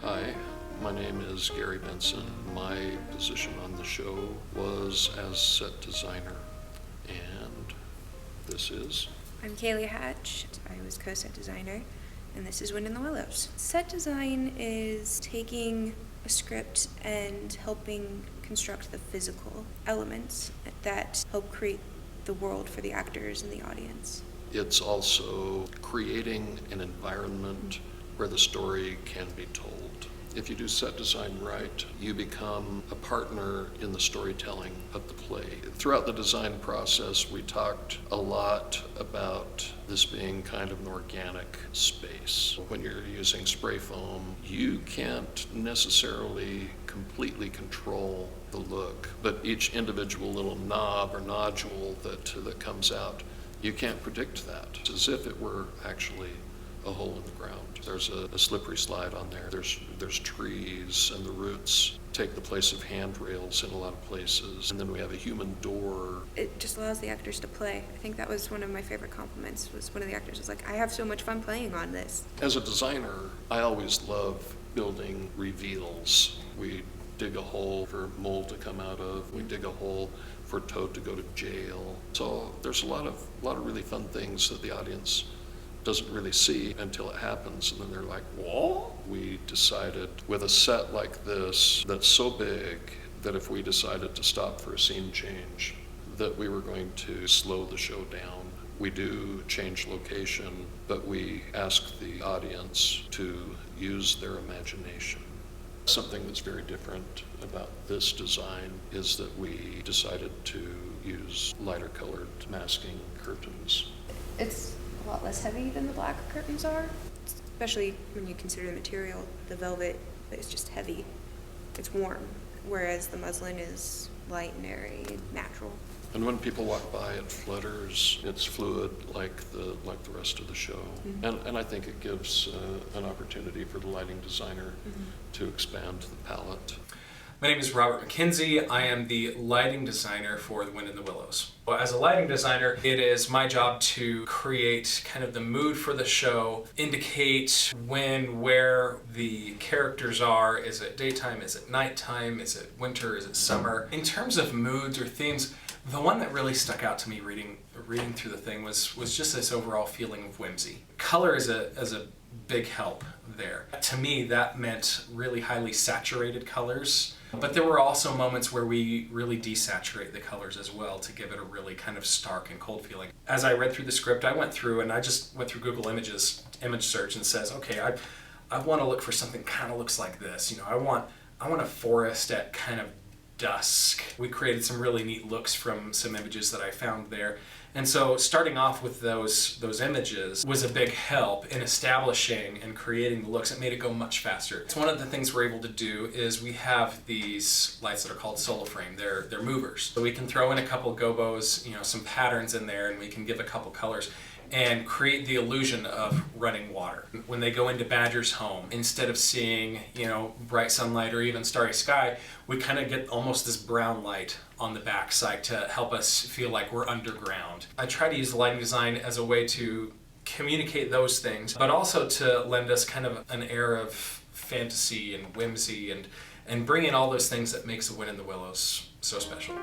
Hi, my name is Gary Benson. My position on the show was as set designer, and this is... I'm Kaylee Hatch. I was co-set designer, and this is Wind in the Willows. Set design is taking a script and helping construct the physical elements that help create the world for the actors and the audience. It's also creating an environment where the story can be told. If you do set design right, you become a partner in the storytelling of the play. Throughout the design process, we talked a lot about this being kind of an organic space. When you're using spray foam, you can't necessarily completely control the look, but each individual little knob or nodule that comes out, you can't predict that. It's as if it were actually a hole in the ground. There's a slippery slide on there. There's trees, and the roots take the place of handrails in a lot of places. And then we have a human door. It just allows the actors to play. I think that was one of my favorite compliments, was one of the actors was like, I have so much fun playing on this. As a designer, I always love building reveals. We dig a hole for mold to come out of. We dig a hole for Toad to go to jail. So there's a lot of really fun things that the audience doesn't really see until it happens, and then they're like, what? We decided with a set like this that's so big that if we decided to stop for a scene change, that we were going to slow the show down. We do change location, but we ask the audience to use their imagination. Something that's very different about this design is that we decided to use lighter colored masking curtains. It's a lot less heavy than the black curtains are, especially when you consider the material. The velvet is just heavy. It's warm, whereas the muslin is light and airy and natural. And when people walk by, it flutters. It's fluid like the rest of the show. Mm-hmm. And I think it gives an opportunity for the lighting designer to expand the palette. My name is Robert McKenzie. I am the lighting designer for The Wind in the Willows. Well, as a lighting designer, it is my job to create kind of the mood for the show, indicate when, where the characters are. Is it daytime? Is it nighttime? Is it winter? Is it summer? In terms of moods or themes, the one that really stuck out to me reading through the thing was just this overall feeling of whimsy. Color is a big help there. To me, that meant really highly saturated colors. But there were also moments where we really desaturate the colors as well to give it a really kind of stark and cold feeling. As I read through the script, I went through Google Images, image search, and says, okay, I want to look for something kind of looks like this. You know, I want a forest at kind of dusk. We created some really neat looks from some images that I found there. And so starting off with those images was a big help in establishing and creating the looks. It made it go much faster. It's one of the things we're able to do is we have these lights that are called solo frame. They're movers. So we can throw in a couple gobos, some patterns in there, and we can give a couple colors and create the illusion of running water. When they go into Badger's home, instead of seeing, bright sunlight or even starry sky, we kind of get almost this brown light on the backside to help us feel like we're underground. I try to use the lighting design as a way to communicate those things, but also to lend us kind of an air of fantasy and whimsy and bring in all those things that makes The Wind in the Willows so special.